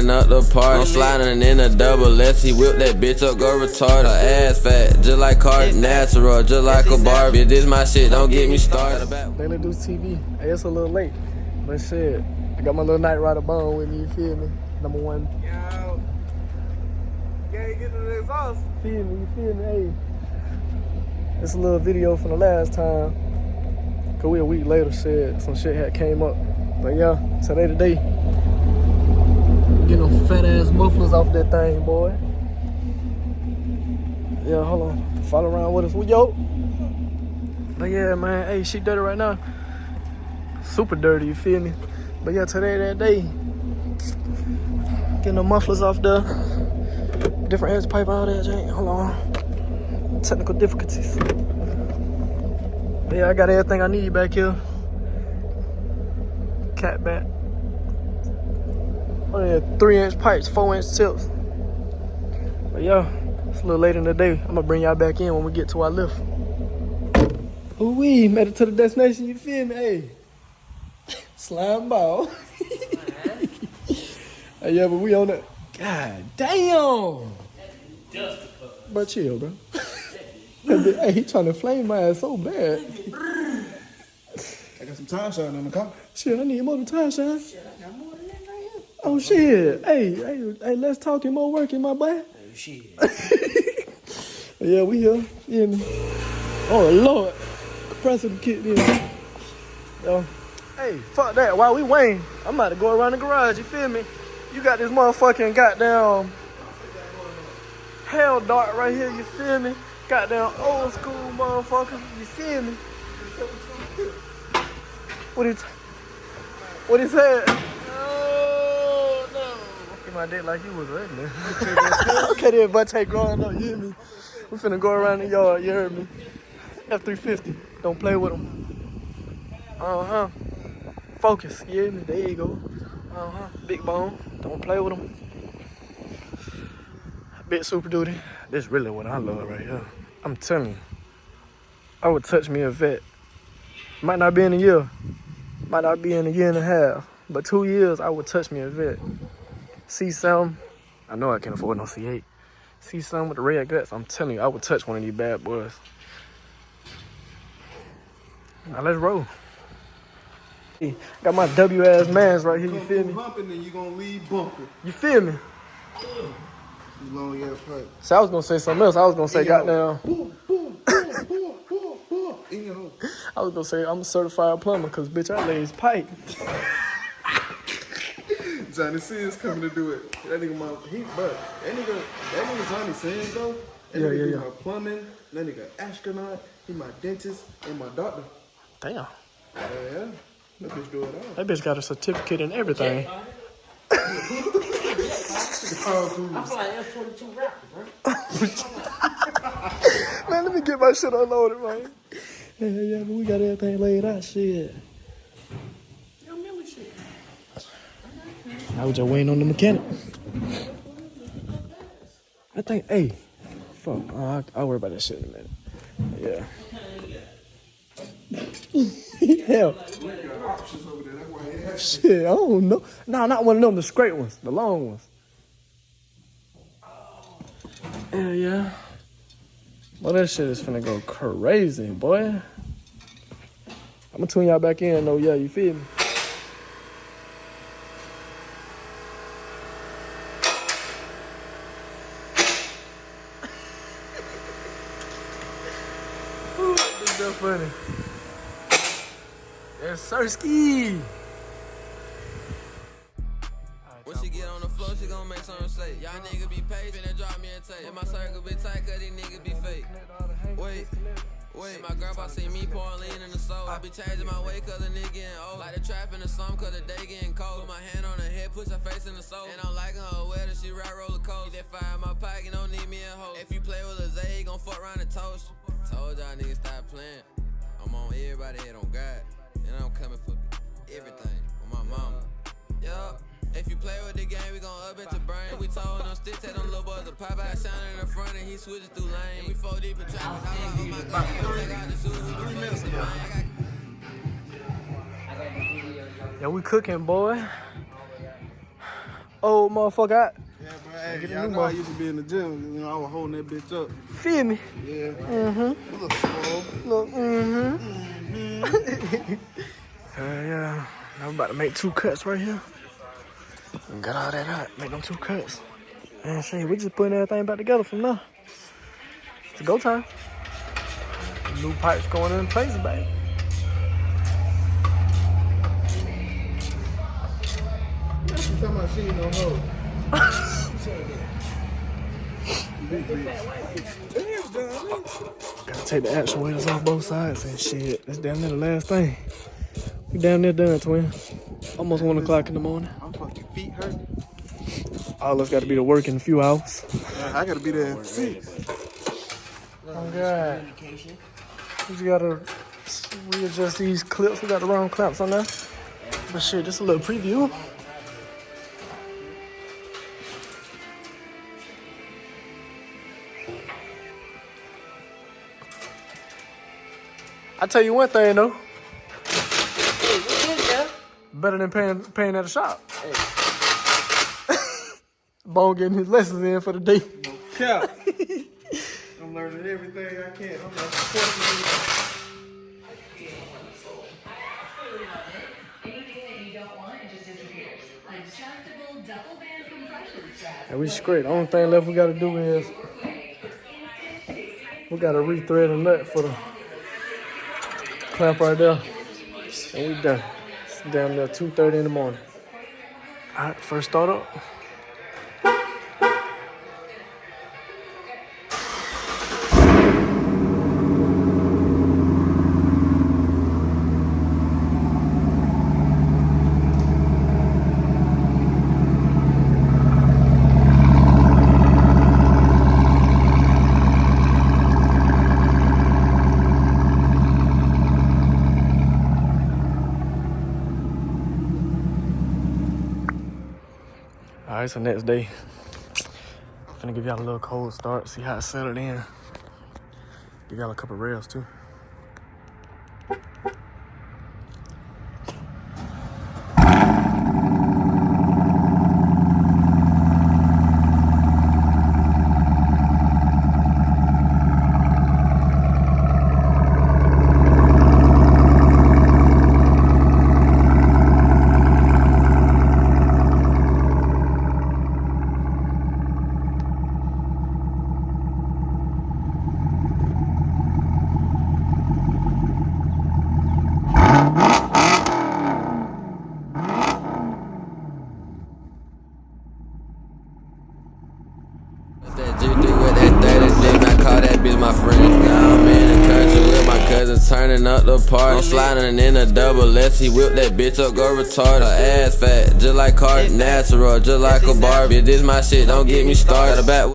tearing up the party. I'm sliding in a double S, he whipped that bitch up, go retarded. Her ass fat, just like Cardi, natural, just like a Barbie. If this my shit, don't get me started. Daily Deuce TV. Hey, it's a little late, but shit, I got my little Night Rider bone with me, you feel me? Number one. Yo. Can't get to the exhaust. You feel me? Hey. It's a little video from the last time. Cause we a week later, shit, some shit had came up. But yeah, today. Getting them fat ass mufflers off that thing, boy. Yeah, hold on. Follow around with us. Yo. But yeah, man, hey, she dirty right now. Super dirty, you feel me? But yeah, today that day. Getting the mufflers off there. Different edge pipe out there, Jane. Hold on. Technical difficulties. But yeah, I got everything I need back here. CatBack. Oh yeah, 3-inch pipes, 4-inch tips. But yeah, it's a little late in the day. I'm gonna bring y'all back in when we get to our lift. Ooh wee, made it to the destination, you feel me? Hey. Slime ball. Hey, yeah, but we on that. God damn. But chill, bro. Hey, he trying to flame my ass so bad. I got some tire shine in the car. Shit, I need more than tire shine. Shit, I got more than that right here. Oh shit. Hey, let's talk and more working, my boy. Oh shit. Yeah, we here. Yeah, man. Oh Lord. Compressor kicked in. Yo. Hey, fuck that. While we waiting, I'm about to go around the garage, you feel me? You got this motherfucking goddamn hell dart right here, you feel me? Goddamn old school motherfucker, you feel me? What he said? Oh no. Get my dick like you was ugly. Okay then, butt take growing up, you hear me? We finna go around the yard, you heard me? F350, don't play with them. Focus, you hear me? There you go. Big bone, don't play with them. Big Super Duty. This really what I love right here. I'm telling you, I would touch me a vet. Might not be in a year, might not be in a year and a half, but 2 years I would touch me a vet. C7, I know I can't afford no C8. C7 with the red guts, I'm telling you, I would touch one of these bad boys. Now let's roll. Got my W-ass mans right here, you feel me? Bumping and you gonna leave bumping. You feel me? Long ass pipe. So I was gonna say something else. I was gonna say goddamn. I was gonna say I'm a certified plumber because bitch I lays pipe. Johnny Sins coming to do it. That nigga that nigga Johnny Sins though. That nigga do my plumbing. That nigga astronaut. He my dentist and my doctor. Damn. Yeah. That bitch do it all. That bitch got a certificate and everything. I'm flying F-22 Raptor, bro. Man, let me get my shit unloaded, man. Yeah, but we got everything laid out, shit. I was just waiting on the mechanic. I think, hey, fuck, I'll worry about that shit in a minute. Yeah. Hell. Shit, I don't know. No, not one of them, the straight ones, the long ones. Yeah. Well, that shit is finna go crazy, boy. I'm gonna tune y'all back in, though. Yeah, you feel me? Ooh, that's so funny. Yes, sirski. When she get on the floor, she gon' make something say. Y'all niggas be paid, finna drop me a tape. And my circle be tight, cause these niggas be fake. Wait, my grandpa see me pouring lean in the soul. I be changing my way cause the nigga getting old. Like the trap in the sun cause the day getting cold. Put my hand on her head, push her face in the soul. And I'm liking her wetter, she ride roller coaster. Get that fire in my pocket, don't need me a hoe. If you play with a Zay, he gon' fuck around and toast you. Told y'all niggas stop playing. I'm on everybody head on God. And I'm coming for everything on my mama. Yup. If you play with the game, we gon' up at your brain. We told them stick to them little boys to pop out, shining in the front, and he switches through lane. We 4 deep in traffic. Oh my God, take out the shoes, we be facing the man. Yeah, we cooking, boy. old motherfucker out. Yeah, but hey, y'all know I used to be in the gym. You know, I was holding that bitch up. Feel me? Yeah. Mm-hmm. A little slow. Look, yeah. I'm about to make 2 cuts right here. And got all that out. Make them 2 cuts. Man, shit, we just putting everything back together from now. It's go time. New pipes going in place, baby. You talking about she ain't no hoe. Gotta take the actuators off both sides and shit. That's damn near the last thing. We damn near done, twin. Almost 1 o'clock in the morning. I'm fucking feet hurt. All us gotta be to work in a few hours. I gotta be there at 6. Oh God. We just gotta readjust these clips. We got the wrong clamps on there. But shit, just a little preview. I tell you one thing though. Better than paying at a shop. Hey. Bone getting his lessons in for the day. No cap. I'm learning everything I can. I'm like and we straight. The only thing left we gotta do is we gotta rethread a nut for the clamp right there. And we done. It's down there 2:30 in the morning. All right, first start up. All right, so next day, finna give y'all a little cold start, see how it settled in. Give y'all a couple rails too. My friend. Now I'm in the country with my cousins turning up the party. I'm sliding in a double S. He whipped that bitch up, go retarded. Her ass fat, just like Cardi. Natural, just like a Barbie. This my shit, don't get me started.